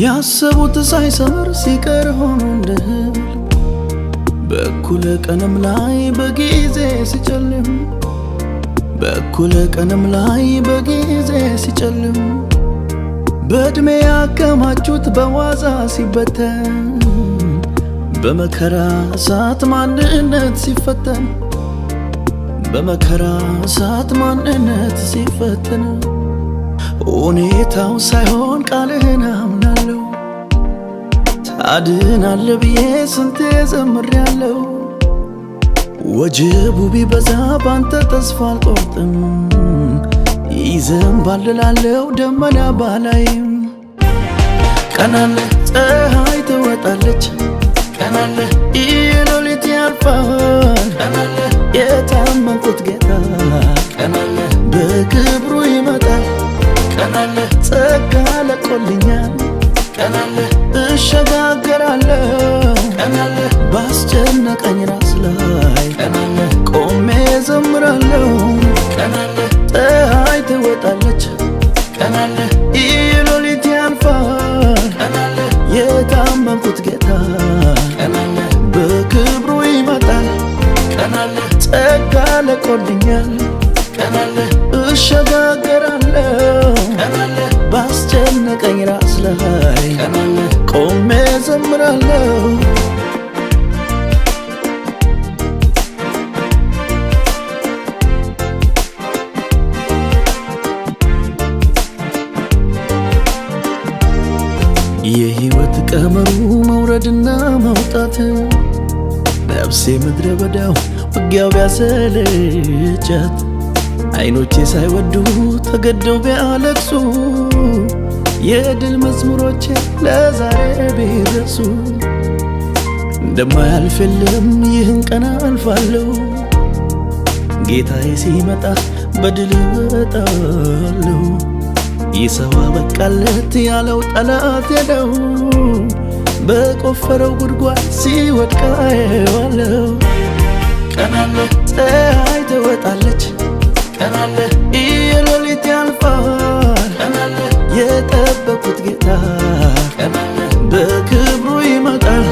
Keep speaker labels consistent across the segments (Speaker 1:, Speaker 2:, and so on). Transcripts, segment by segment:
Speaker 1: ያሰቡት ሳይሰምር ሲቀር ሆኖ እንደህል በኩለ ቀንም ላይ በጊዜ ሲጨልም በኩለ ቀንም ላይ በጊዜ ሲጨልም በእድሜ ያከማቹት በዋዛ ሲበተን በመከራ እሳት ማንነት ሲፈተን በመከራ እሳት ማንነት ሲፈተን ሁኔታው ሳይሆን ቃልህን አምናለሁ ታድናለህ ብዬ ስንቴ ዘምሬያለሁ ወጀቡ ቢበዛ ባንተ ተስፋ አልቆርጥም ይዘንባል እላለሁ ደመና ባላይም ቀናለ ፀሐይ ትወጣለች ቀናለ ሌሊት ያልፋል ቀናለ የታመንኩት ጌታ ቀናለ በክብሩ ይመጣል ቀናለ ጸጋ ለቆልኛል ቀናለ እሸጋገራለሁ ቀናለ ባስጨነቀኝ ራስ ላይ ቀናለ ቆሜ ዘምራለሁ ቀናለ ፀሐይ ትወጣለች ቀናለ ሌሊት ያልፋል ቀናለ የታመንኩት ጌታ ቀናለ በክብሩ ይመጣል ቀናለ ጸጋ ለቆልኛል ቀናለ እሸጋገራለሁ ቀናለ ባስጨነቀኝ ራስ ላይ ቀናለ ቆሜ ዘምራለሁ የህይወት ቀመሩ መውረድና መውጣት ነፍሴ ምድረ በዳው ውጊያው ቢያሰለቻት አይኖቼ ሳይወዱ ተገደው ቢያለቅሱ የድል መዝሙሮቼ ለዛሬ ቢደርሱ እንደማያልፍ የለም ይህን ቀን አልፋለሁ ጌታዬ ሲመጣ በድል እወጣለሁ ይሰዋ በቃለት ያለው ጠላት ሄደው በቆፈረው ጉድጓድ ሲወድቅ አየዋለሁ ቀናለ ፀሐይ ትወጣለች ቀናለ ሌሊት ያልፋል ቀናለ የጠበቁት ጌታ ቀናለ በክብሩ ይመጣል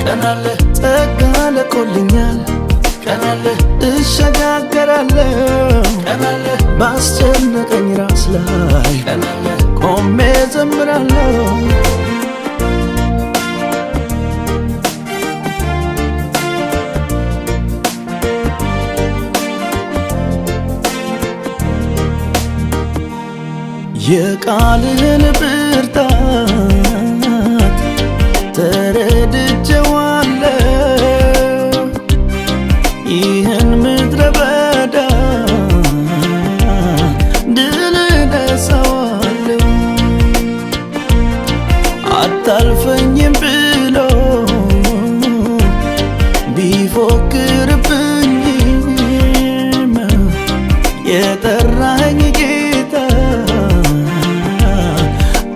Speaker 1: ቀናለ ጸጋ ለቆልኛል ቀናለ እሸጋገራለሁ ቀናለ ባስጨነቀኝ ራስ ላይ ቀናለ ቆሜ ዘምራለሁ የቃልህን ብርታት ተረድቼዋለሁ ይህን ምድረ በዳ ድል እነሳዋለሁ አታልፈኝም ብሎ ቢፎክርብኝም የጠራኝ ጌታ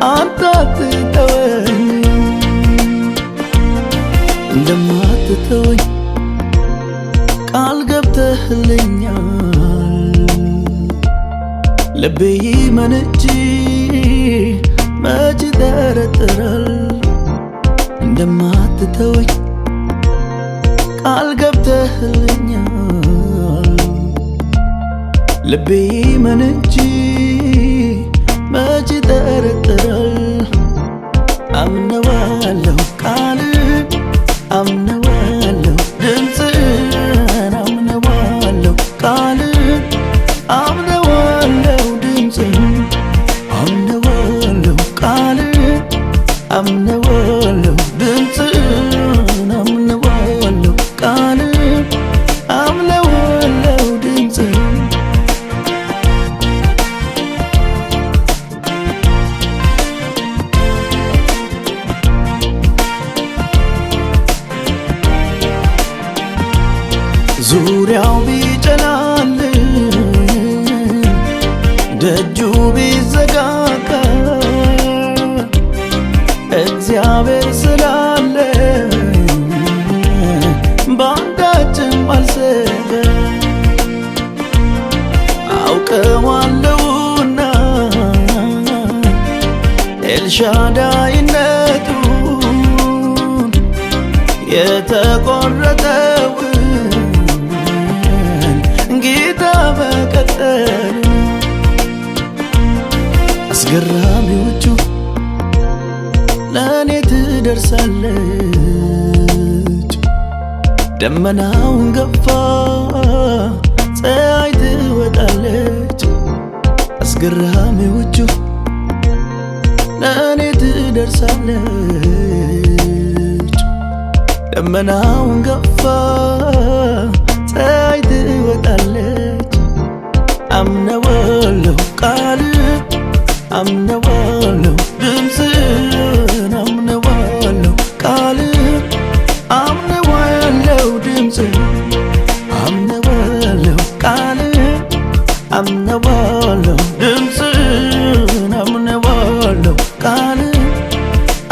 Speaker 1: አንተ አትተወኝ እንደማትተወኝ ቃል ገብተህልኛል ልቤ ይመን እንጂ መች ይጠረጥራል እንደማትተወኝ ቃል ገብተህልኛል ልቤ ይመን እንጂ መች ይጠረጥራል አምነዋለሁ ቃልን አምነዋለሁ ድምፅህን አምነዋለሁ ቃልን አምነዋለሁ ድምፅህን አምነዋለሁ ቃልን አምነዋለሁ ድምፅህን አምነዋለሁ ቃልን አምነዋለሁ ድምፅህን ዙሪያው ቢጨላልም ደጁ ቢዘጋጋ እግዚአብሔር ስላለ በአንዳችም አልሰጋ አውቀዋለሁና ኤልሻዳይነት የተቆረጠውን ጌታ በቀጠል አስገራሚዎቹ ለእኔ ትደርሳለች። ደመናውን ገፋ ፀሐይ ትወጣለች። አስገራሚዎቹ ለእኔ ትደርሳለች። ደመናውን ገፋ ፀሐይ ትወጣለች። አምነዋለሁ ቃል አምነዋለሁ ድምፅን አምነዋለሁ ቃል አምነዋለሁ ድምፅን አምነዋለሁ ቃል አምነዋለሁ ድምፅን አምነዋለሁ ቃል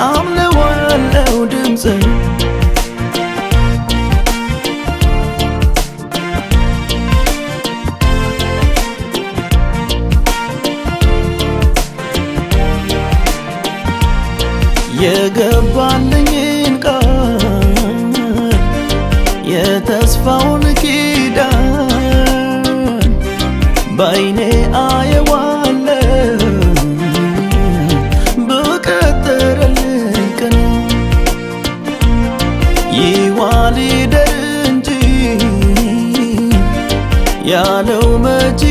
Speaker 1: አምነዋለሁ ድምፅን የገባልኝን ቃል የተስፋውን ኪዳን በዓይኔ አየዋለሁ በቀጠረልኝ ቀን ይዋል ይደር እንጂ ያለው መች